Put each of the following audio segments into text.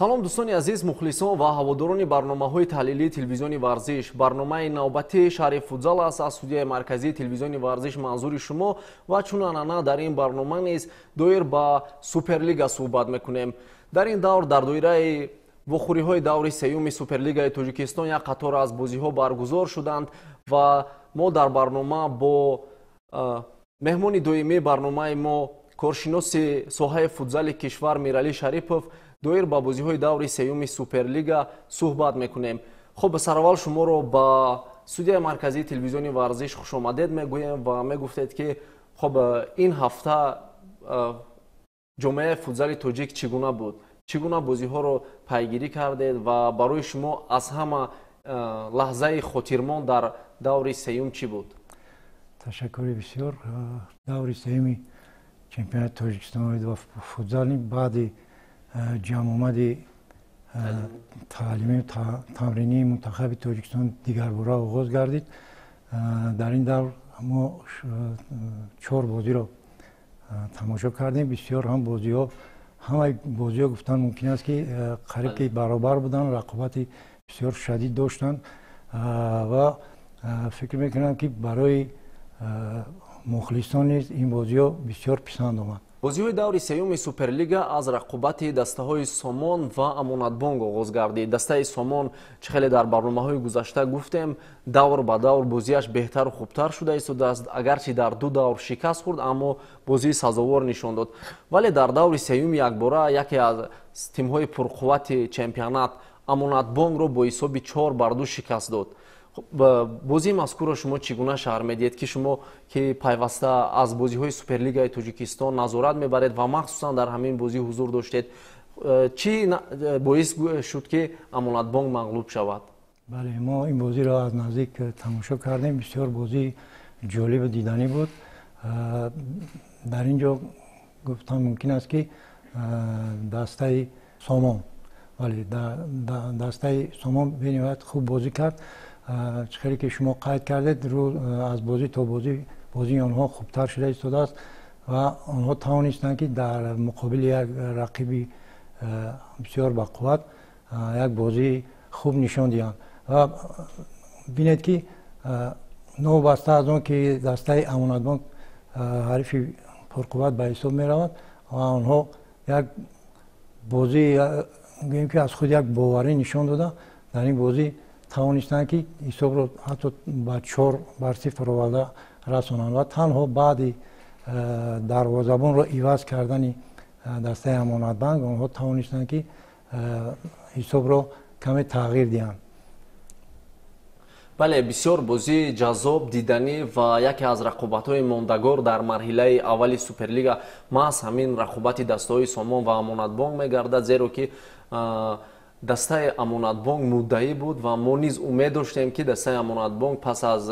салом дӯстони азиз, мухлисон ва ҳаводорони барномаҳои таҳлилии телевизиони варзиш. Барномаи навбати шаҳри футзал аст аз студияи марказии телевизиони варзиш манзури шумо ва чун анъана дар ин барнома низ доир ба Суперлига суҳбат мекунем. Дар ин давр дар доираи вохӯриҳои даври сеюми Суперлигаи Тоҷикистон як қатор аз бозиҳо баргузор шуданд ва мо дар барнома бо меҳмони доимии барномаи мо коршиноси соҳаи футзали кишвар Миралӣ Шарипов доир ба бозиҳои даври сеюми Суперлига суҳбат мекунем. Хуб, сараввал шуморо ба студияи марказии телевизиони варзиш хушомадед мегӯем ва мегуфтед ки хуб ин ҳафта ҷомеаи футзали тоҷик чӣ гуна буд? Чӣ гуна бозиҳоро пайгирӣ кардед ва барои шумо аз ҳама лаҳзаи хотирмон дар даври сеюм чӣ буд? Ташаккури бисёр. Даври сеюми чемпионати Тоҷикистони ва футзали баъди ҷамъомади таълимию тамринии мунтахаби Тоҷикистон дигарбора оғоз гардид. Дар ин давр мо 4 бозиро тамошо кардем. Бисёр ҳам бозиҳо, ҳамаи бозиҳо гуфтан мумкин аст ки қариб ки баробар буданд, рақобати бисёр шадид доштанд ва фикр мекунам ки барои мухлисон низ ин бозиҳо бисёр писанд омад. бозиҳои даври сеюми Суперлига аз рақобати дастаҳои Сомон ва Амонатбонг оғоз гардид. Дастаи Сомон чӣ хеле дар барномаҳои гузашта гуфтем, давр ба давр бозиаш беҳтару хубтар шуда истодааст. Агарчи дар 2 давр шикаст хӯрд, аммо бозии сазовор нишон дод. Вале дар даври сеюми якбора яке аз тимҳои пурқуввати чемпионат Амонатбонгро бо ҳисоби 4-2 шикаст дод. бозии мазкурро шумо чӣ гуна шаҳр медиҳед ки шумо ки пайваста аз бозиҳои Суперлигаи Тоҷикистон назорат мебаред ва махсусан дар ҳамин бозӣ ҳузур доштед, чӣ боис шуд ки Амонатбонг мағлуб шавад? Бале, мо ин бозиро аз наздик тамошо кардем. Бисёр бозии ҷолибу диданӣ буд. Дар ин ҷо гуфтан мумкин аст ки дастаи Сомон, вале дастаи Сомон бениҳоят хуб бозӣ кард. чӣ хеле ки шумо қайд кардед, аз бозӣ то бозии онҳо хубтар шуда истодааст ва онҳо тавонистанд ки дар муқобили як рақиби бисёр бақувват як бозии хуб нишон диҳанд. Ва бинед ки новбаста аз он ки дастаи Амонатбонг ҳарифи пурқувват ба ҳисоб меравад ва онҳо як бозии гӯем ки аз худ як боварӣ нишон дода дар ин бозӣ тавонистанд ки ҳисобро ҳатто ба 4-0 оварда расонанд ва танҳо баъди дарвозабонро иваз кардани дастаи Амонатбонг онҳо тавонистанд ки ҳисобро каме тағйир диҳанд. бале, бисёр бозии ҷаззоб, диданӣ ва яке аз рақобатҳои мондагор дар марҳилаи аввали Суперлига маҳз ҳамин рақобати дастаҳои Сомон ва Амонатбонг мегардад, зеро ки дастаи Амонатбонг муддаӣ буд ва мо низ умед доштем ки дастаи Амонатбонг пас аз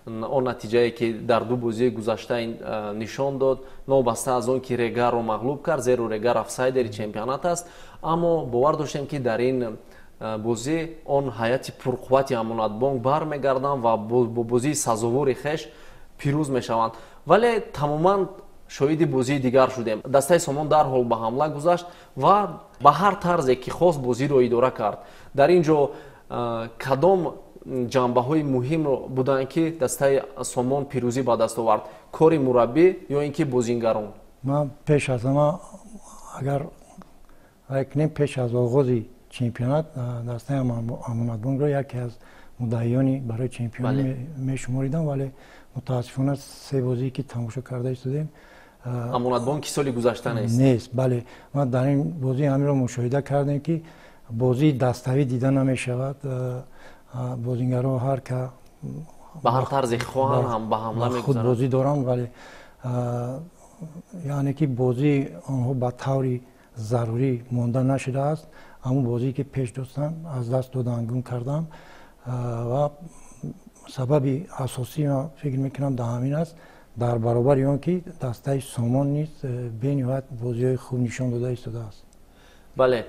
он натиҷае ки дар 2 бозии гузашта нишон дод, новбаста аз он ки Регарро мағлуб кард, зеро Регар афсайдери чемпионат аст, аммо бовар доштем ки дар ин бозӣ он ҳайати пурқуввати Амонатбонг бармегарданд ва бо бозии сазовори хеш пирӯз мешаванд. Вале тамоман шоҳиди бозии дигар шудем. Дастаи Сомон дарҳол ба ҳамла гузашт ва ба ҳар тарзе ки хост бозиро идора кард. Дар ин ҷо кадом ҷанбаҳои муҳим буданд ки дастаи Сомон пирӯзӣ ба даст овард? Кори мураббӣ ё ин ки бозингарон? Ман пеш аз ҳама агар кунем, пеш аз оғози чемпионат дастаи Амонатбонгро яке аз муддаиёни барои чемпионӣ мешуморидам, вале мутаассифона 3 бозие ки тамошо карда истодем, Амонатбонг ки соли гузашта нест. Бале, ма дар ин бозӣ ҳаминро мушоҳида кардем ки бозии даставӣ дида намешавад. бозингаро ҳар ка ба ҳар тарзе хоҳан ҳам ба ҳамла мегузаранд, худ бозӣ доранд, вале яъне ки бозии онҳо ба таври зарурӣ монда нашудааст. ҳамун бозие ки пеш достанд аз даст додан, гум карданд ва сабаби асосӣ ман фикр мекунам дар ҳамин аст, дар баробари он ки дастаи Сомон низ бениҳоят бозиҳои хуб нишон дода истодааст. бале,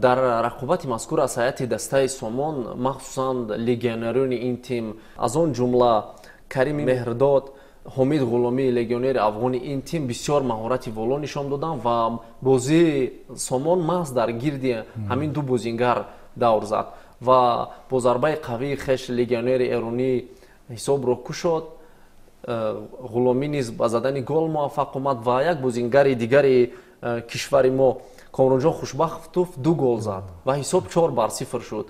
дар рақобати мазкур аз ҳайати дастаи Сомон махсусан легионерони ин тим, аз он ҷумла Карими Меҳрдод ҳомид ғуломӣ легионери афғони ин тим бисёр маҳорати воло нишон доданд ва бозии сомон маҳз дар гирди ҳамин ду бозингар давр зад ва бо зарбаи қавии хеш легионери эронӣ ҳисобро кушод. ғуломӣ низ ба задани гол муваффақ омад ва як бозингари дигари кишвари мо Комронҷон Хушбахтов 2 гол зад ва ҳисоб 4-0 шуд.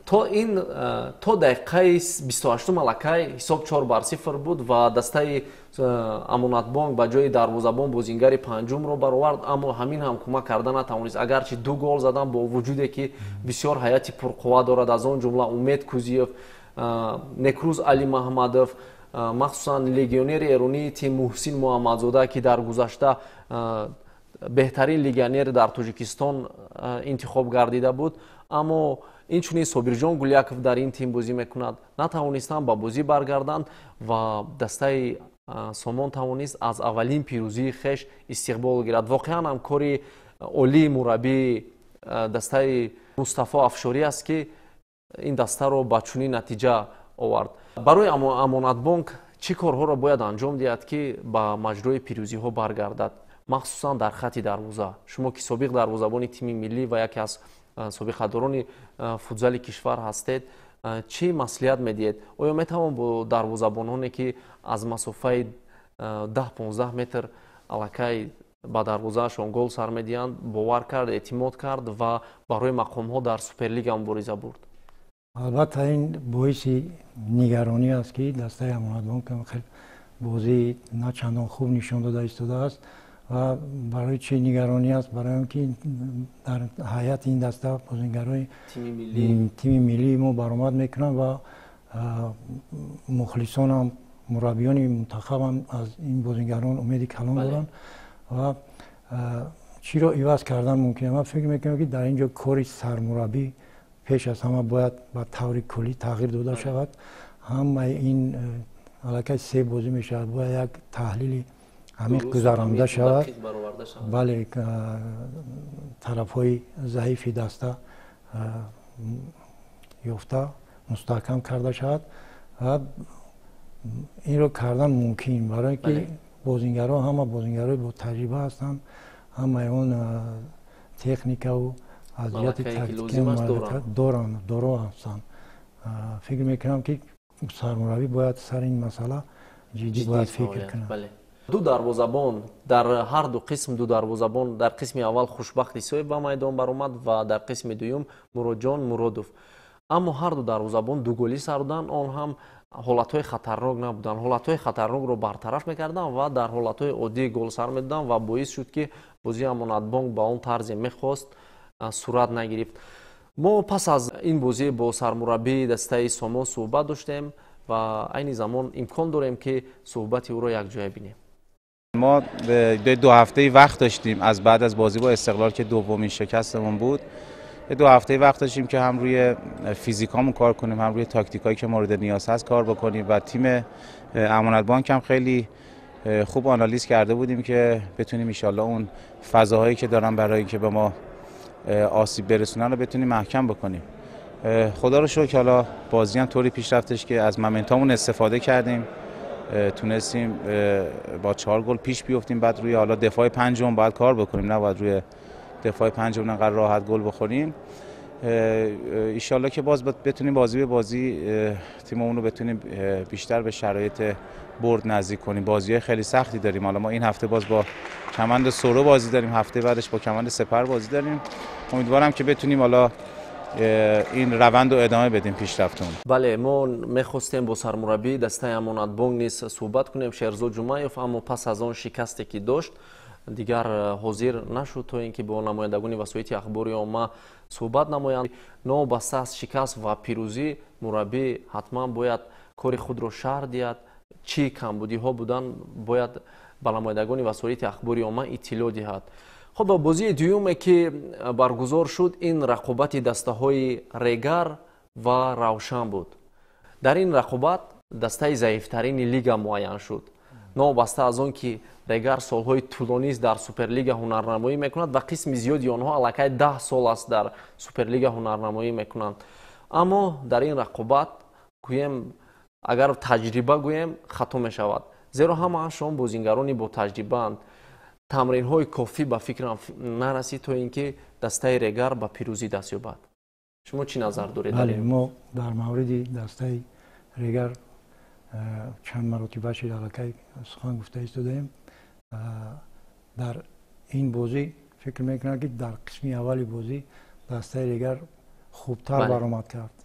То дақиқаи 28 алакай ҳисоб 4-0 буд ва дастаи Амонатбонк ба ҷои дарвозабон бозингари панҷумро баровард, аммо ҳамин ҳам кӯмак карда натавонист. Агарчи 2 гол задан бо вуҷуде ки бисёр ҳайати пурқувва дорад, аз он ҷумла Умед Кузиев, Некрӯз Али Маҳмадов, махсусан легионери эронии тим Муҳсин Муҳаммадзода ки дар гузашта беҳтарин легионер дар Тоҷикистон интихоб гардида буд, аммо инчунин Собирҷон Гуляков дар ин тим бозӣ мекунад, натавонистанд ба бозӣ баргарданд ва дастаи Сомон тавонист аз аввалин пирӯзии хеш истиқбол гирад. Воқеан ҳам кори олии мураббии дастаи Мустафо Афшорӣ аст ки ин дастаро ба чунин натиҷа овард. Барои Амонатбонк чӣ корҳоро бояд анҷом диҳад ки ба маҷрои пирӯзиҳо баргардад, махсусан дар хатти дарвоза? Шумо ки собиқ дарвозабони тими миллӣ ва яке аз собиқадорони футзали кишвар ҳастед, чӣ маслиҳат медиҳед? Оё метавон бо дарвозабононе ки аз масофаи 10-15 метр аллакай ба дарвозаашон гол сар медиҳанд бовар кард, эътимод кард ва барои мақомҳо дар Суперлига мубориза бурд? албатта ин боиси нигаронӣ аст ки дастаи Амонатбонк хеле бозӣ на чандон хуб нишон дода истодааст ва барои чӣ нигаронӣ аст? Барои он ки дар ҳайати ин даста бозингарои тими миллии мо баромад мекунанд ва мухлисонам, мураббиёни мунтахабам аз ин бозингарон умеди калон доранд ва чиро иваз кардан мумкин аст. Ман фикр мекунам ки дар ин ҷо кори сармураббӣ пеш аз ҳама бояд ба таври куллӣ тағйир дода шавад. ҳамаи ин аллакай 3 бозӣ мешавад, бояд як таҳлили амиқ гузаронда шавад. бале тарафҳои заифи даста ёфта мустаҳкам карда шавад ва инро кардан мумкин, барое ки бозингаро ҳама бозингарои бо таҷриба ҳастанд, ҳамаи он техникаву азияти тактикӣ доро ҳастанд. фикр мекунам ки сармураббӣ бояд сар ин масъала ҷиддӣ бояд фикр кунад. ду дарвозабон дар ҳар ду қисм, ду дарвозабон дар қисми аввал Хушбахт Исоев ба майдон баромад ва дар қисми дуюм Муродҷон Муродов. Аммо ҳар ду дарвозабон дуголӣ сар доданд, он ҳам ҳолатҳои хатарнок набуданд. Ҳолатҳои хатарнокро бартараф мекарданд ва дар ҳолатҳои оддӣ гол сар медоданд ва боис шуд ки бозии Амонатбонк ба он тарзе мехост сурат нагирифт. мо пас аз ин бозӣ бо сармураббии дастаи Сомон суҳбат доштем ва айни замон имкон дорем ки суҳбати ӯро якҷоя бинем. ما 2 هفته وقت داشتیم از بعد از بازی با استقلال که دومین شکستمون بود. 2 هفته وقت داشتیم که هم روی فیزیکامون کار کنیم، هم روی تاکتیکایی که مورد نیاز هست کار بکنیم و تیم امانتبانک هم خیلی خوب آنالیز کرده بودیم که بتونیم ان شاءالله اون فضاهایی که دارن برای اینکه به ما آسیب برسونن رو بتونیم محکم بکنیم. خدا رو شکر حالا بازی هم طوری پیش رفتش که از مومنتامون استفاده کردیم، تونستیم با 4 گل پیش بیفتیم. بعد روی حالا دفاع پنجم باید کار بکنیم، نه باید روی دفاع پنجم انقدر راحت گل بخوریم. ان شاءالله که باز بتونیم بازی به بازی تیممون رو بتونیم بیشتر به شرایط برد نزدیک کنیم. بازی‌های خیلی سختی داریم. حالا ما این هفته باز با کمند سورو بازی داریم، هفته بعدش با کمند سپر بازی داریم. امیدوارم که بتونیم حالا این روند رو ادامه بدیم پیشرفتون. بله، ما می‌خواستیم با سرمربی دسته امانتبانک نیز صحبت کنیم، شهرزاد جمعیف، اما پس از آن شکستی که داشت دیگر حاضر نشد تا اینکه با نمایندگان وسایل اخباری عامه صحبت نمایند. نوبسته از شکست و پیروزی مربی حتما باید کار خود را شرح دهد. چی کمبودی ها بودن باید با نمایندگان وسایل اخباری عامه اطلاع دهد. خب بازی دومی که برگزار شد این رقابت دسته های ریگر و روشن بود. در این رقابت دسته ضعیفترین لیگ معین شد. نوبسته از آن که ریگر سالهای طولانی در سوپرلیگ هنرنمایی میکند و قسم زیادی آنها الکی 10 سال است در سوپرلیگ هنرنمایی میکنند. اما در این رقابت گویم اگر تجربه گویم خطا می شود. зеро ҳамаашон бозингарони бо таҷрибаанд. тамринҳои кофӣ ба фикрам нарасид то ин ки дастаи регар ба пирӯзӣ даст ёбад. шумо чӣ назар доред? бале, мо дар мавриди дастаи регар чанд маротиба шидалакай сухан гуфта истодаем. дар ин бозӣ фикр мекунам ки дар қисми аввали бозӣ дастаи регар хубтар баромад кард.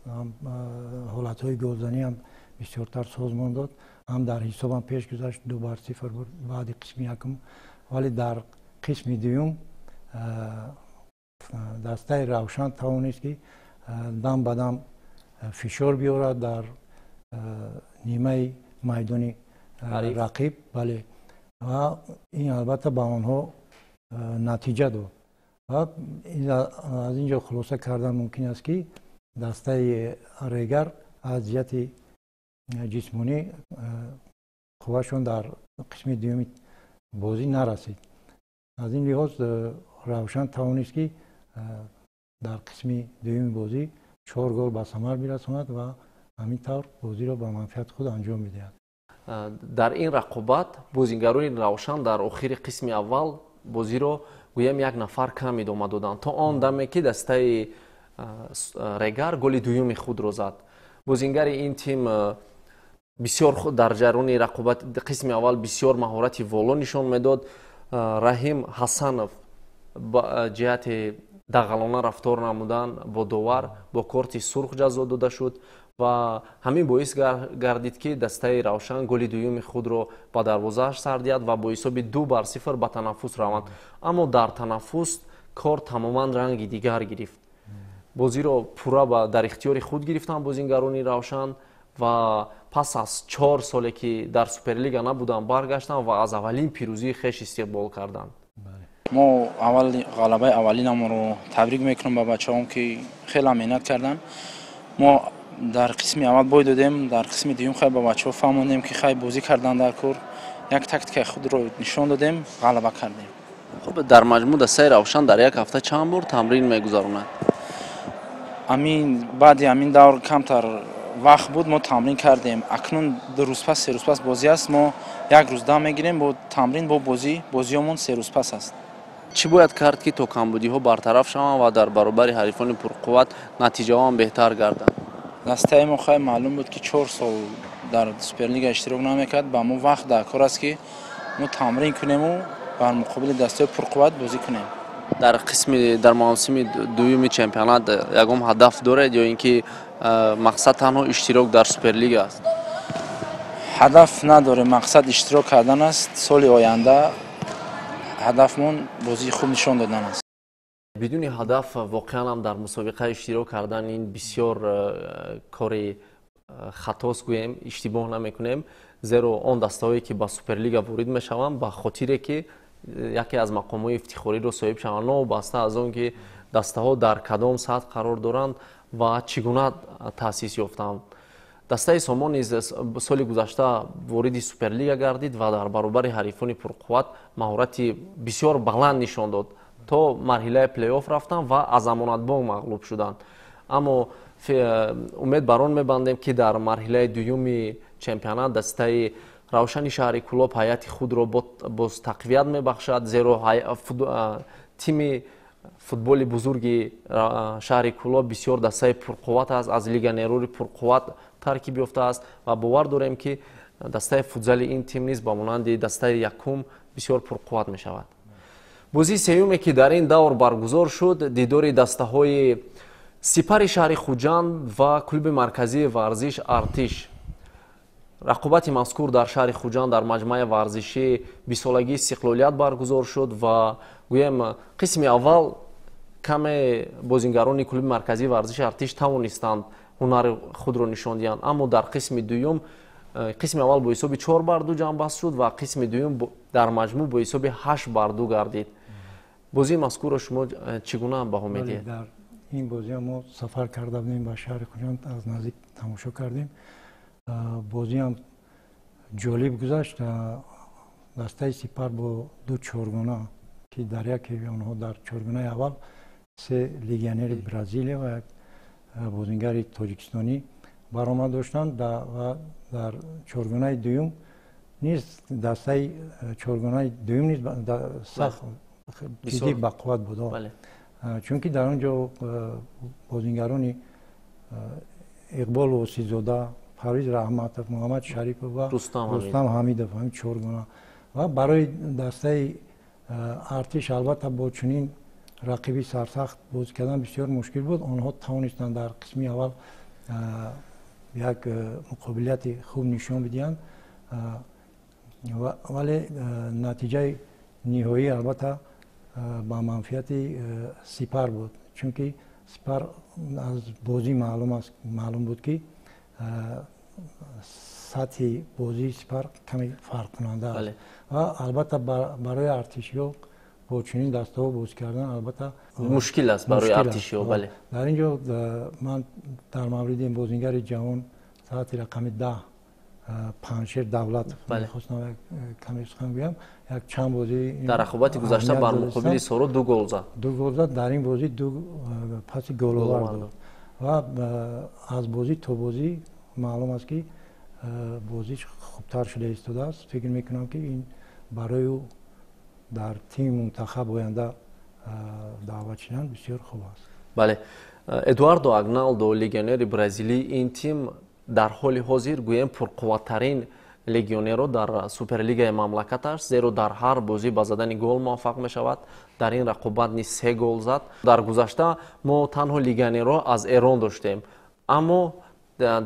ҳолатҳои голзанӣ ҳам бисёртар созмон дод, ҳам дар ҳисобам пеш гузашт, 2-0 буд баъди қисми якум. вале дар қисми дуюм дастаи равшан тавонист ки дам ба дам фишор биёрад дар нимаи майдони рақиб. бале, ва ин албатта ба онҳо натиҷа дод. ва аз ин ҷо хулоса кардан мумкин аст ки дастаи регар аз ҷиҳати ҷисмонӣ қуввашон дар қисми дуюми бозӣ нарасид. аз ин лиҳоз равшан тавонист ки дар қисми дуюми бозӣ 4 гол ба самар бирасонад ва ҳамин тавр бозиро ба манфиати худ анҷом бидиҳад. дар ин рақобат бозингарони равшан дар охири қисми аввал бозиро гӯям як нафар кам идома доданд то он даме ки дастаи регар голи дуюми худро зад. бозингари ин тим бисёр дар ҷараёни рақобат қисми аввал бисёр маҳорати воло нишон медод. раҳим ҳасанов ба ҷиҳати дағалона рафтор намудан бо довар бо корти сурх ҷазо дода шуд ва ҳамин боис гардид ки дастаи равшан голи дуюми худро ба дарвозааш сар диҳад ва бо ҳисоби 2-0 ба танаффус раванд. аммо дар танаффус кор тамоман ранги дигар гирифт. бозиро пурра дар ихтиёри худ гирифтанд бозингарони равшан ва пас аз 4 соле ки дар суперлига набуданд баргаштанд ва аз аввалин пирӯзии хеш истиқбол карданд. мо ғалабаи аввалинамонро табрик мекунем ба бачаҳом ки хеле меҳнат кардан. мо дар қисми аввал бой додем, дар қисми дуюм хай ба бачаҳо фаҳмондем ки хай бозӣ кардан дар кор, як тактикаи худро нишон додем, ғалаба кардем. хуб, дар маҷмӯъ дастаи равшан дар як ҳафта чанд бор тамрин мегузаронад? баъди ҳамин давр камтар вақт буд, мо тамрин кардем. акнун 2 рӯз пас 3 рӯз пас бозӣ аст, мо як рӯз дам мегирем бо тамрин бо бозиёмон 3 рӯз пас аст. чӣ бояд кард ки то камбудиҳо бартараф шаванд ва дар баробари ҳарифони пурқувват натиҷаҳо ҳам беҳтар гарданд? дастаи мо хай маълум буд ки 4 сол дар суперлига иштирок намекард. ба мо вақт дар кор аст ки мо тамрин кунему бар муқобили дастаи пурқувват бозӣ кунем. дар мавсими дуюми чемпионат ягон ҳадаф доред ё ин ки мақсад танҳо иштирок дар суперлига аст? ҳадаф надорем, мақсад иштирок кардан аст. соли оянда ҳадафмон бозии хуб нишон додан аст. бидуни ҳадаф воқеан ҳам дар мусобиқа иштирок кардан ин бисёр кори хатост, гӯем иштибоҳ намекунем, зеро он дастаҳое ки ба суперлига ворид мешаванд ба хотире ки яке аз мақомҳои ифтихориро соҳиб шаванд, новобаста аз он ки дастаҳо дар кадом сатҳ қарор доранд ва чӣ гуна таъсис ёфтанд. дастаи сомон низ соли гузашта вориди суперлига гардид ва дар баробари ҳарифони пурқувват маҳорати бисёр баланд нишон дод то марҳилаи плей-офф рафтанд ва аз амонатбонк мағлуб шуданд. аммо умед бар он мебандем ки дар марҳилаи дуюми чемпионат дастаи равшани шаҳри кӯлоб ҳайати худро боз тақвият мебахшад, зеро тими футболи бузурги шаҳри кӯлоб бисёр дастаи пурқувват аст, аз легионерҳои пурқувват таркиб ёфтааст ва бовар дорем ки дастаи футзали ин тим низ ба монанди дастаи якум бисёр пурқувват мешавад. бозии сеюме ки дар ин давр баргузор шуд, дидори дастаҳои Сипари шаҳри Хуҷанд ва клуби марказии варзиш Артиш. рақобати мазкур дар шаҳри Хуҷанд дар маҷмаи варзиши бисолагии Истиқлолият баргузор шуд ва гӯем қисми аввал каме бозингарони клуби марказии варзиши Артиш тавонистанд ҳунари худро нишон диҳанд, аммо дар қисми дуюм қисми аввал бо ҳисоби 4-2 ҷамъбаст шуд ва қисми дуюм дар маҷмӯъ бо ҳисоби 8-2 гардид. бозии мазкурро шумо чӣ гуна баҳо медиҳед? дар ин бозиҳо мо сафар карда будем ба шаҳри Хуҷанд, аз наздик тамошо кардем. бозиам ҷолиб гузашт. дастаи Сипар бо 2 чоргона ки дар яке онҳо дар чоргонаи аввал 3 легионери Бразилия ва як бозингари тоҷикистонӣ баромад доштанд ва дар чоргонаи дуюм نیست دسته چهارگانه دوم نیست سخت چیزی بقوت بود. چون که در اونجا بازیگرانی اقبال وسیزاده، پرویز رحمتов، محمد شریفov و رستم حمیدov همین چهارگانه و برای دسته ارتش البته با چنین رقیبی سرسخت بازی کردن بسیار مشکل بود. آنها توانستند در قسم اول یک مقابلیت خوب نشان بدهند ولی نتیجه نهایی البته با منفیت سپر بود. چون که سپر از بازی معلوم بود که سطح بازی سپر کمی فرق کننده است و البته برای ارتشی‌ها با چنین دسته ها بازی کردن البته مشکل است برای ارتشی‌ها. بله. در اینجا من در مورد این بازیگر جوان ساعت رقم 10 پنشیر دولت می‌خواستم کمی سخن بگم. یک چند بازی در رقابت گذشته بر مقابل سورو 2 گل زد. 2 گل زد. در این بازی 2 پاس گل آورد و از بازی تا بازی معلوم است که بازیش خوبتر شده ایستاده است. فکر میکنم که این برای او در تیم منتخب آینده دعوت شدن بسیار خوب است. بله. ادواردو آگنالدو لگیونر برزیلی این تیم در حال حاضر گویم پرقوت‌ترین لگیونر در سوپرلیگای مملکت است، زیرا در هر بازی با زدن گل موفق می شود. در این رقابت نیز 3 گل زد. در گذشته ما تنها لگیونر را از ایران داشتیم، اما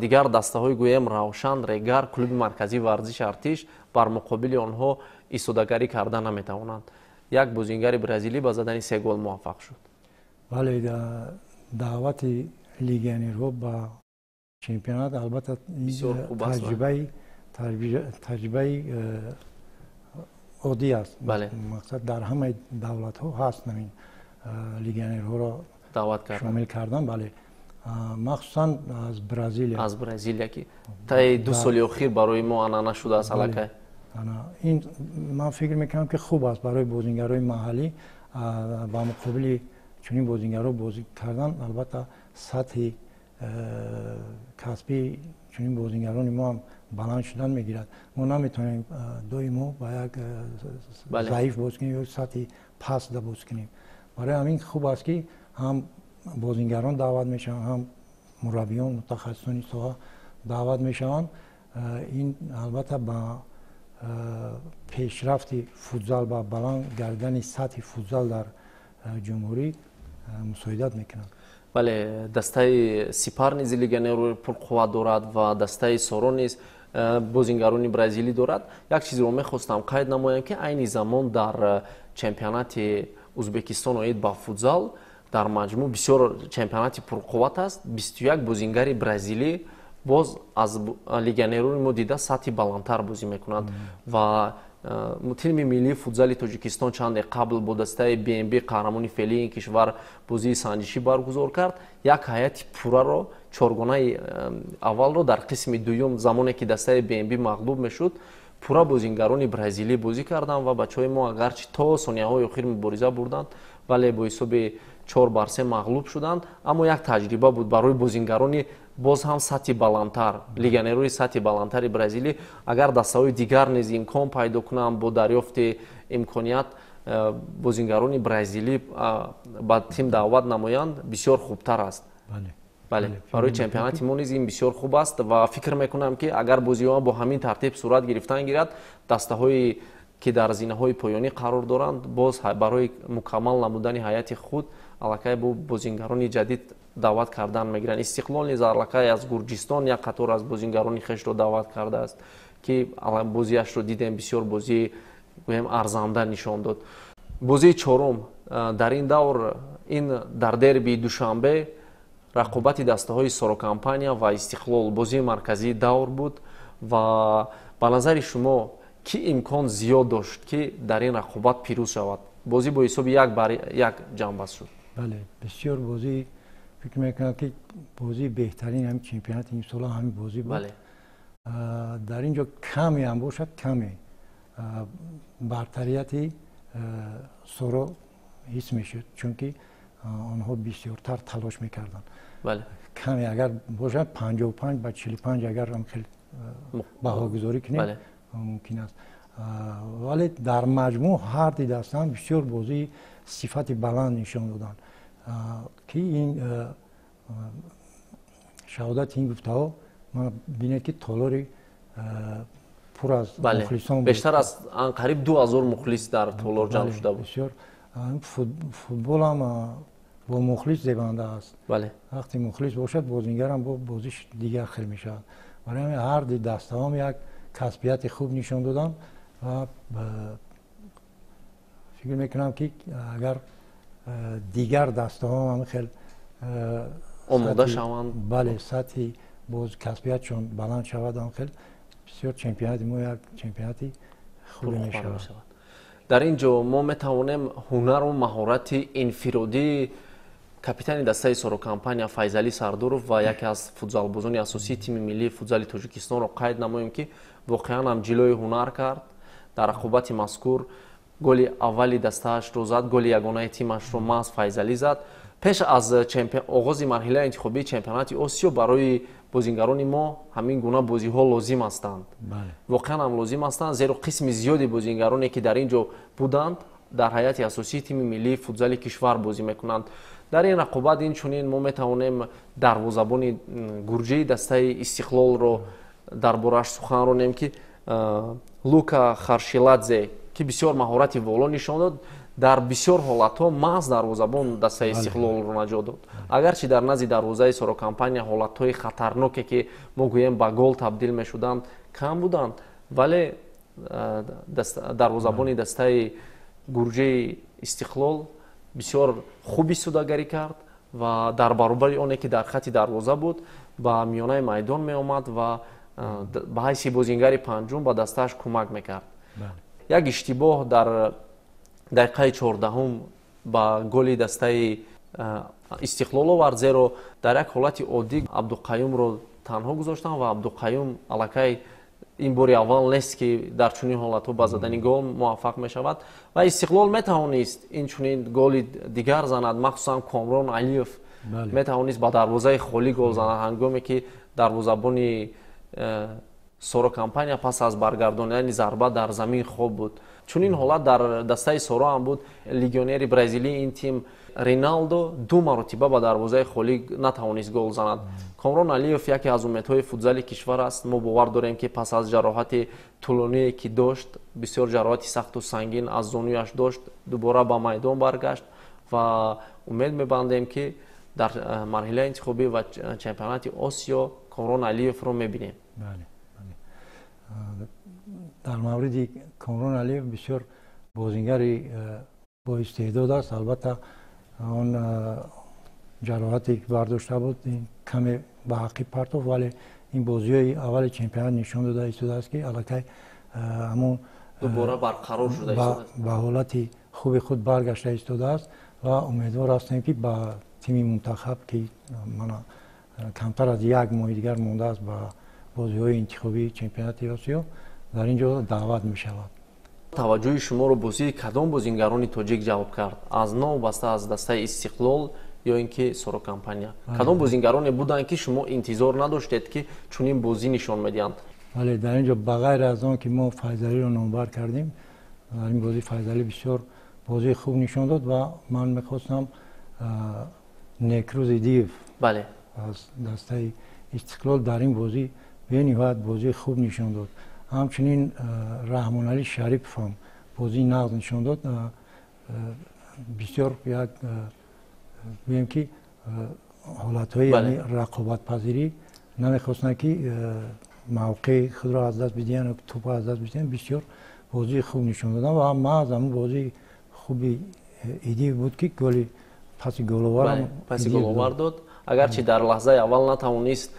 دیگر دسته های گویم روشن، ریگر، کلوب مرکزی ورزش ارتش بر مقابل آنها ایستادگی کرده نمی توانند. یک بازیگر برزیلی با زدن 3 گل موفق شد. بله. دعوت لگیونرها با چمپیونات البته تجربه عادی است. بله. مقصد در همه دولت ها هست نمین لگیونرها را شامل کردن. بله. مخصوصا از برزیل که تا 2 سال اخیر برای ما انانه شده است. بله. این من فکر میکنم که خوب است برای بازیگرای محلی با مقابل چنین بازیگرها بازی کردن. البته سطح کسبی چنین بازیگران ما هم بلند شدن میگیرد. ما نمیتونیم دویمو با یک ضعیف بازی کنیم یا سطح پست بازی کنیم. برای همین خوب است که هم بازیگران دعوت میشن، هم مربیان متخصصان ساحه دعوت میشن. این البته با پیشرفت فوتبال با بلند گردن سطح فوتبال در جمهوری مساعدت میکنند. بله. دسته سپر نیز لگیونر پرقوت دارد و دسته سورو نیز بازیگران برزیلی دارد. یک چیزی رو میخواستم قید نمایم که عین زمان در چمپیونات ازبکستان اومد با فوتبال در مجموع بسیار چمپیونات پرقوت است. 21 بازیگر برزیلی باز از لگیونران ما دیده سطح بلندتر بازی میکنند و تیم ملی فوتبال تاجیکستان چند قبل با دسته BMB قهرمان فعلی این کشور بازی سنجشی برگزار کرد. یک هیئت پورا را چهارگانه اول را در قسم دوم زمانی که دسته BMB مغلوب میشد پورا بازیگران برزیلی بازی کردند و بچهای ما اگرچه تا ثانیه های اخیر مبارزه بردند ولی با حساب 4-3 مغلوب شدند. اما یک تجربه بود برای بازیگران باز هم سطح بلندتر، لگیونرهای سطح بلندتر برزیلی. اگر دسته‌های دیگر نیز امکان پیدا کنند با دریافت امکانیت بازیگران برزیلی با تیم دعوت نمایند بسیار خوبتر است. بله. برای چمپیونات ما نیز این بسیار خوب است و فکر میکنم که اگر بازی‌ها با همین ترتیب صورت گرفتن گیرد دسته‌هایی که در زینه‌های پایانی قرار دارند باز برای مکمل نمودن هیئت خود علاقه با بازیگران جدید دعوت کردن میگیرن. استقلال نیز علاقه از گرجستان یک قطار از بازیگران خویش را دعوت کرده است که بازیش رو دیدیم بسیار بازی گویم ارزنده نشان داد. بازی چهارم در این دور این در دربی دوشنبه رقابت دسته‌های سروکامپانیا و استقلال بازی مرکزی دور بود و به نظر شما کی امکان زیاد داشت که در این رقابت پیروز شود؟ بازی با حساب 1-1 جمع بست شد. بله. بسیار بازی فکر میکنم که بازی بهترین هم چمپیونات این سال همین بازی بود. بله. در اینجا کمی هم باشد کمی برتریت سورو حس میشد چون که آنها بسیارتر تلاش میکردن. بله. کمی اگر باشد 55 با 45 اگر هم خیلی بهاگذاری کنیم. بله. ممکن است. ولی در مجموع هر دو دستان بسیار بازی صفت بلند نشان دادن که این شهادت این گفته ها ما بینید که تالاری پر از مخلصان بود. بیشتر از قریب 2000 مخلص در تالار جمع شده بود. بسیار فوتبال هم با مخلص زیبنده است. وقتی مخلص باشد بازیگر هم با بازیش دیگر خیلی می شود. برای همین هر دو دسته هم یک کسبیت خوب نشان دادن و فکر میکنم که اگر دیگر دسته ها هم خیلی آماده شوند، بله سطح باز کسبیتشون بلند شود هم خیلی بسیار چمپیونات ما یک چمپیوناتی خوبی می شود. در اینجا ما میتوانیم هنر و مهارت انفرادی کاپیتان دسته سورو کمپانیا فیضعلی سردورов و یکی از فوتبالبازان اساسی تیم ملی فوتبال تاجیکستان را قید نماییم که واقعا هم جلوی هنر کرد. در رقابت مذکور گل اولی دسته‌اش رو زد، گل یگانه تیمش رو محض فیضعلی زد. پیش از آغاز مرحله انتخابی چمپیونات آسیا برای بازیگران ما همین گونه بازی‌ها لازم هستند. واقعا هم لازم هستند، زیرا قسم زیادی بازیگرانی که در اینجا بودند در هیئت اساسی تیم ملی فوتبال کشور بازی میکنند. در این رقابت این چنین ما میتوانیم دروازه‌بان گرجی دسته استقلال رو دربارش سخن رانیم که لوکا خارشیلادзе که بسیار مهارت والا نشان داد، در بسیار حالت‌ها محض دروازه‌بان دسته استقلال رو نجات داد. اگرچه در نزد دروازه سورو کمپانیا حالت‌های خطرناکی که ما گوییم به گل تبدیل می‌شدند کم بودند، ولی دروازه‌بان دسته گرجی استقلال بسیار خوبی سوداگری کرد و در برابر آنی که در خط دروازه بود به میانه میدان می آمد و به حیث بازیگر پنجم به دستش کمک میکرد. یک اشتباه در دقیقه 14 با گل دسته استقلال آورد، زیرا در یک حالت عادی عبدالقیوم رو تنها گذاشتن و عبدالقیوم الکی این باری اول نیست که در چنین حالت‌ها به زدن گل موفق می شود و استقلال می توانست این چنین گل دیگر زند. مخصوصا کامران علیف می توانست با دروازه خالی گل زند هنگامی که دروازه‌بان سورو کمپانیا پس از برگرداندن ضربه در زمین خواب بود. چنین حالت در دسته سورو هم بود. لیگیونر برزیلی این تیم رینالدو دو مرتبه با دروازه خالی نتوانست گل زند. کامران علیف یکی از امیدهای فوتبال کشور است. ما باور داریم که پس از جراحت طولانی که داشت، بسیار جراحت سخت و سنگین از زانویش داشت، دوباره به میدان برگشت و امید می‌بندیم که در مرحله انتخابی و چمپیونات آسیا کامران علیف رو می‌بینیم. در مورد کامران علیف بسیار بازیگری با استعداد است. البته آن جراحتی که برداشته بود این کمی به حقی پرتاف، ولی این بازی‌های اول چمپیونات نشان داده است که الکی همون دوباره برقرار شده است، به حالت خوب خود برگشته ایستاده است و امیدوار هستیم که با تیم منتخب که من کمتر از یک ماه دیگر مونده است با بازی‌های انتخابی چمپیونات آسیا در اینجا دعوت می شود. توجه شما رو بازی کدام بازیگران تاجیک جلب کرد؟ از نو بسته از دسته استقلال یا اینکه سورو کمپانیا؟ کدام بازیگرانی بودند که شما انتظار نداشتید که چنین بازی نشان میدهند؟ ولی در اینجا بغیر از آن که ما فیضعلی رو نامبر کردیم، در این بازی فیضعلی بسیار بازی خوب نشان داد و من میخواستم نیکروز دیو از دسته استقلال در این بازی به نهایت بازی خوب نشان داد. همچنین رحمان علی شریف هم بازی نقد نشان داد. بسیار یک بگیم که حالت‌های یعنی رقابت پذیری نمیخواستن که موقع خود را از دست بدهند و توپ از دست بدهند. بسیار بازی خوب نشان دادن و ما از همون بازی خوبی ایدی بود که گل پس گل‌آور داد. اگرچه در لحظه اول نتوانست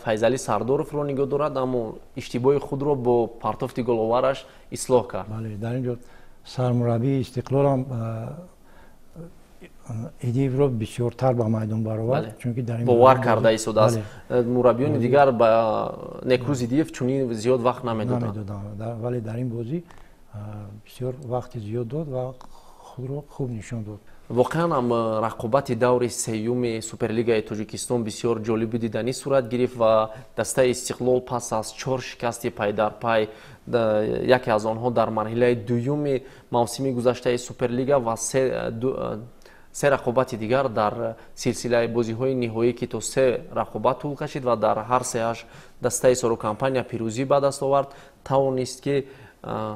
فیضعلی سردورов رو نگاه دارد، اما اشتباه خود رو با پرتافت گل‌آورش اصلاح کرد. بله، در اینجا سرمربی استقلال هم ایدیو رو بسیارتر به میدان برآورد، چون که در این باور کرده ایستاده است. مربیان دیگر با نیکروز ایدیو چنین زیاد وقت نمیدادند، ولی در این بازی بسیار وقت زیاد داد و خود رو خوب نشان داد. واقعا هم رقابت دور سیوم سوپرلیگای تاجیکستان بسیار جالب دیدنی صورت گرفت و دسته استقلال پس از 4 شکست پی در پی یکی از آنها در مرحله دوم موسم گذشته سوپرلیگا و سه رقابت دیگر در سلسله بازی‌های نهایی که تا 3 رقابت طول کشید و در هر سه‌اش دسته سروکامپانیا پیروزی به دست آورد، توانست که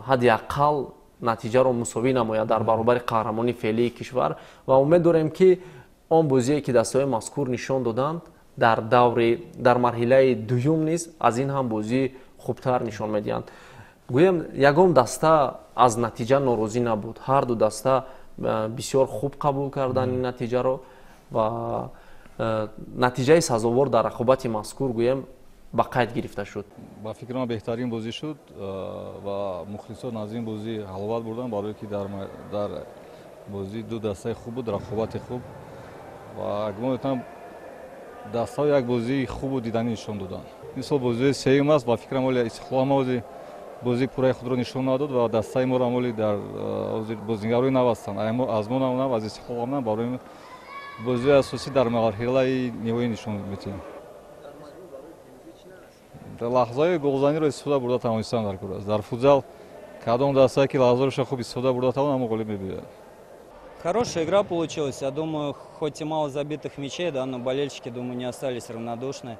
حداقل نتیجه را مساوی نماید در برابر قهرمانی فعلی کشور و امید داریم که آن بازی که دسته‌های مذکور نشان دادند در مرحله دوم نیز از این هم بازی خوبتر نشان میدهند. گویم یگام دسته از نتیجه ناراضی نبود، هر دو دسته بسیار خوب قبول کردن این نتیجه را و نتیجه سزاوار در رقابت مذکور گویم با قید گرفته شد. با فکر من بهترین بازی شد و مخلصان از این بازی حلاوت بردن، برای که در بازی دو دسته خوب بود، رقابت خوب و اگه میتونم دسته یک بازی خوب دیدنی نشون دادن. این سال بازی سوم است و فکر من استقلال بازی پورای خود را نشون نداد و دسته ما را مالی در بازیگرای نوستن، اما از ما نه از استقلال نه برای بازی اساسی در مرحله نهایی نشون میدیم. در لحظه گلزنی را استفاده برده توانستن در کور است. در فوتبال کدام дасте که لحظه رو خوب استفاده برده توان اما гол می‌بینه. Хорошая игра получилась. Я думаю, хоть и мало забитых мячей, да, но болельщики, думаю, не остались равнодушны.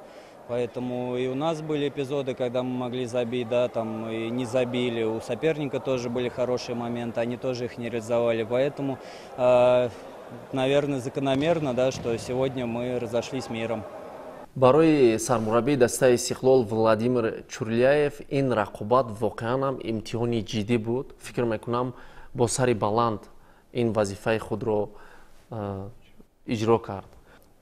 Поэтому и у нас были эпизоды, когда мы могли забить, да, там и не забили. У соперника тоже были хорошие моменты, они тоже их не реализовали. Поэтому, наверное, закономерно, да, что сегодня мы разошлись миром. برای سرمربی دسته استقلال ولادیمیر چورلیایف این رقابت واقعا هم امتحانی جدی بود. فکر میکنم با سر بلند این وظیفه خود را اجرا کرد.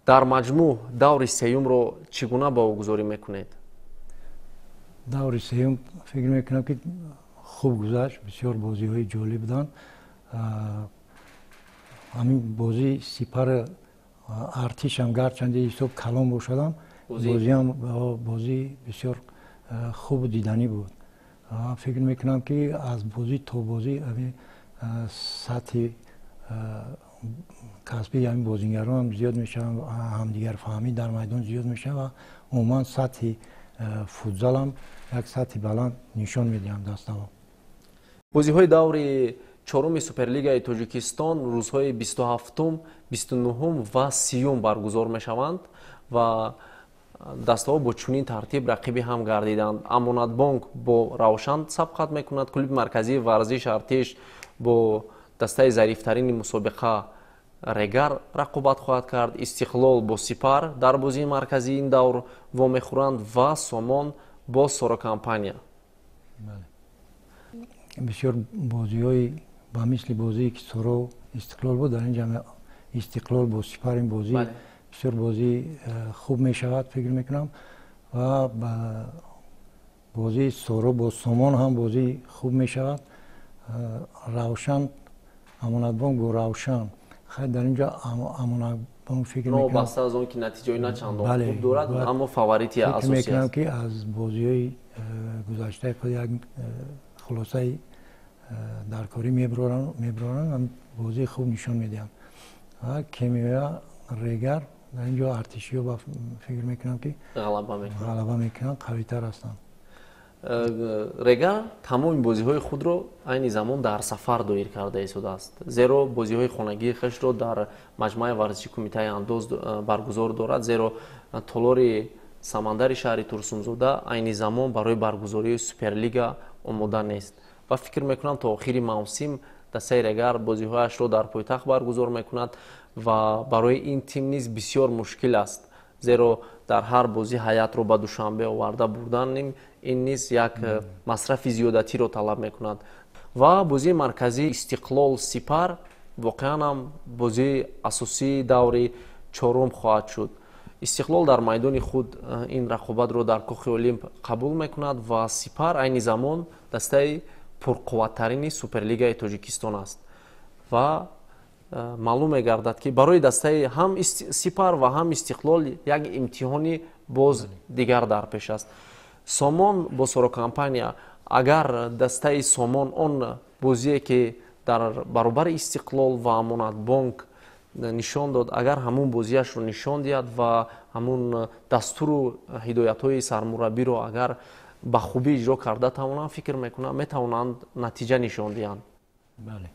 در مجموع دور سیوم رو چگونه واگذاری میکنید؟ دور سیوم فکر میکنم که خوب گذشت، بسیار بازی های جالب بودن. همین بازی سپر ارتش هم گرچنده صبح کلام باشدم، بازی هم بازی بسیار خوب دیدنی بود. فکر میکنم که از بازی تا بازی سطح کسبی همین بازیگران هم زیاد میشه، هم دیگر فهمی در میدان زیاد میشه و عموما سطح فوتبال هم یک سطح بلند نشان میدیم دسته ها. بازی های دور چهارم سوپرلیگای تاجیکستان روزهای 27 م 29 و 30 برگزار میشوند و دسته ها با چنین ترتیب رقیبی هم گردیدند. امانت بانک با روشن سبقت میکند، کلوب مرکزی ورزش ارتش با دسته ظریفترین مسابقه رگر رقابت خواهد کرد. استقلال با سپر در بازی مرکزی این دور وامی خورند و سامان با سروکامپانیا. بسیار بازی های با مثل بازی که سرو استقلال بود، در اینجا استقلال با سپر این بازی بسیار بازی خوب می شود فکر میکنم و بازی سرو با سامان هم بازی خوب می شود. روشن امانت بانک با روشن خیلی در اینجا امانت بانک فکر میکنم بسته از اون که نتیجه نه چندان خوب دارد اما فاوریتی اساسی است. فکر میکنم که از بازی های گذشته خود یک خلاصه در کاری میبرانند هم بازی خوب نشان میدیم و کیمیا ریگر در اینجا ارتشی ها فکر میکنم که غلبه میکنن قوی تر هستند. ریگر تمام بازی های خود رو عین زمان در سفر دایر کرده ایستاده است، زیرا بازی های خانگی خش رو در مجمع ورزشی کمیته اندوز برگزار دارد، زیرا تالار سمندر شهر تورسونزاده عین زمان برای برگزاری سوپرلیگا آماده نیست و فکر میکنم تا آخر موسم دسته ریگر بازی هایش رو در پایتخت برگزار میکند و برای این تیم نیز بسیار مشکل است، زیرا در هر بازی هیئت رو به دوشنبه آورده بردن این نیز یک مصرف زیادتی رو طلب میکند و بازی مرکزی استقلال سپر واقعا هم بازی اساسی دور چهارم خواهد شد. استقلال در میدان خود این رقابت رو در کاخ المپ قبول میکند و سپر عین زمان دسته پرقوتترین سوپرلیگای تاجیکستان است و معلوم میگردد که برای دسته هم سپر و هم استقلال یک امتحانی باز دیگر در پیش است. سامان با سروکامپانیا، اگر دسته سامان آن بازی که در برابر استقلال و امانت بانک нишон дод агар ҳамун бозиашро нишон диҳад ва ҳамун дастуру ҳидоятҳои сармураббиро агар ба хубӣ иҷро карда тавонанд, фикр мекунам метавонанд натиҷа нишон диҳанд. бале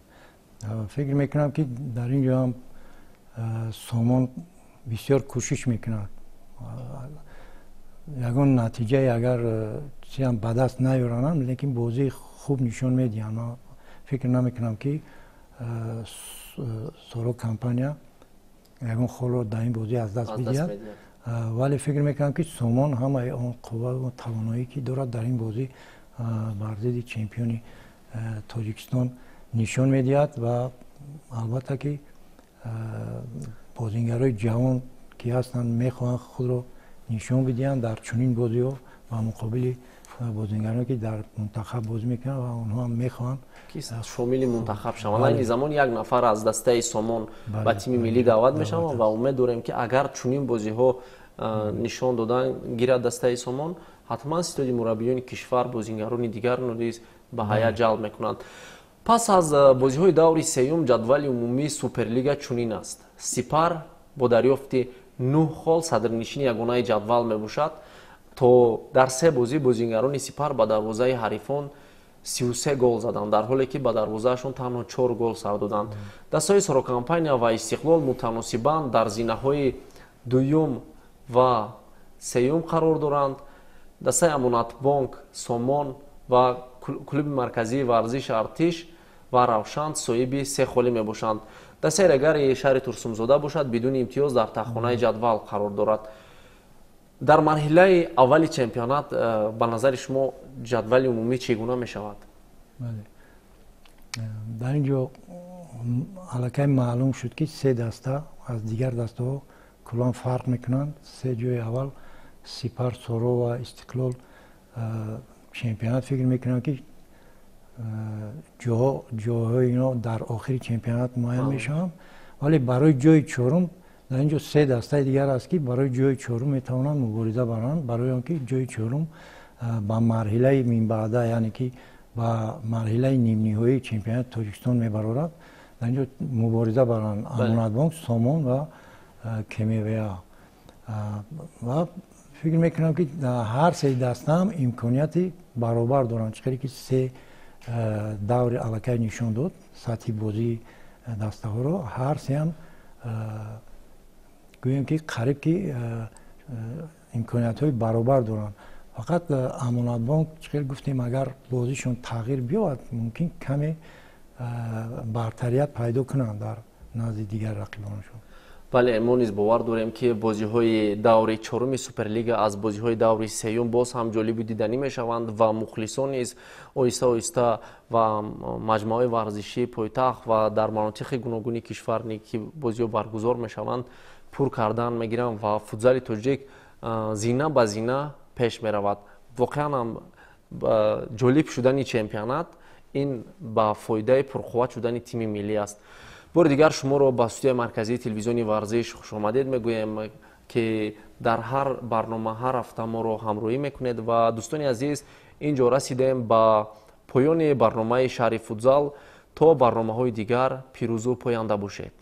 фикр мекунам ки дар ин ҷо ҳам Сомон бисёр кӯшиш мекунад. ягон натиҷае агар чиам ба даст наёранам, лекин бозии хуб нишон медиҳанд. ман фикр намекунам ки Сорок компания ягон холро дар ин бозӣ аз даст бидиҳад, вале фикр мекунам ки Сомон ҳамаи он қувва ва тавоноие ки дорад дар ин бозӣ бар зидди чемпиони Тоҷикистон нишон медиҳад ва албатта ки бозингарои ҷавон ки ҳастанд мехоҳанд худро нишон бидиҳанд дар чунин бозиҳо ва муқобили бозингароне ки дар мунтахаб бозӣ мекунанд ва онҳо ҳам мехоҳанд шомили мунтахаб шаванд. Айни замон як нафар аз дастаи Сомон ба тими миллӣ даъват мешаванд ва умед дорем ки агар чунин бозиҳо нишон додан гирад дастаи Сомон, ҳатман ситоди мураббиёни кишвар бозингарони дигарро низ ба ҳайат ҷалб мекунанд. пас аз бозиҳои даври сеюм ҷадвали умумии Суперлига чунин аст. Сипар бо дарёфти 9 хол садрнишини ягонаи ҷадвал мебошад. то дар се бозӣ бозингарони Сипар ба дарвозаи ҳарифон 33 гол заданд, дар ҳоле ки ба дарвозаашон танҳо 4 гол сар доданд. дастаҳои Сорокомпания ва Истиқлол мутаносибан дар зинаҳои дуюм ва сеюм қарор доранд. дастаи Амонатбонк, Сомон ва клуби марказии варзиш Артиш ва Равшан соҳиби 3 холи мебошанд. дастаи Регари шаҳри Турсумзода бошад бидуни имтиёз дар таххонаи ҷадвал қарор дорад. дар марҳилаи аввали чемпионат ба назари шумо ҷадвали умумӣ чӣ гуна мешавад? дар ин ҷо аллакай маълум шуд ки се даста аз дигар дастаҳо куллан фарқ мекунанд. се ҷои аввал Сипар, Соро ва Истиқлол чемпионат фикр мекунанд ки ҷойҳои ино дар охири чемпионат муайян мешаванд, вале барои ҷои чорум дар ин ҷо се дастаи дигар аст ки барои ҷои чорум метавонанд мубориза баранд, барои он ки ҷои чорум ба марҳилаи минбаъда, яъне ки ба марҳилаи нимниҳоии чемпионати Тоҷикистон мебарорад. дар ин ҷо мубориза баранд Амонатбонк, Сомон ва КМВА. ва фикр мекунам ки ҳар се даста ҳам имконияти баробар доранд, чӣ қадр ки се даври аллакай нишон дод сатҳи бозии дастаҳоро, ҳар се ҳам гӯем ки қариб ки имкониятҳои баробар доранд. фақат Амонатбонк чӣ қадр гуфтем агар бозишон тағйир биёбад, мумкин каме бартарият пайдо кунанд дар назди дигар рақибонашон. бале, мо низ бовар дорем ки бозиҳои даври чоруми Суперлига аз бозиҳои даври сеюм боз ҳам ҷолибу диданӣ мешаванд ва мухлисон низ оҳиста оҳиста ва маҷмӯаҳои варзишии пойтахт ва дар манотиқи гуногуни кишвар ки бозиҳо баргузор мешаванд пур кардан мегиранд ва футзали тоҷик зина ба зина пеш меравад. воқеан ҳам ҷолиб шудани чемпионат ин ба фоидаи пурқувват шудани тими миллӣ аст. бори дигар шуморо ба студияи марказии телевизиони варзиш хушомадед мегӯем ки дар ҳар барнома ҳар ҳафта моро ҳамроҳӣ мекунед ва дӯстони азиз ин ҷо расидем ба поёни барномаи шаҳри футзал. то барномаҳои дигар пирӯзу поянда бошед.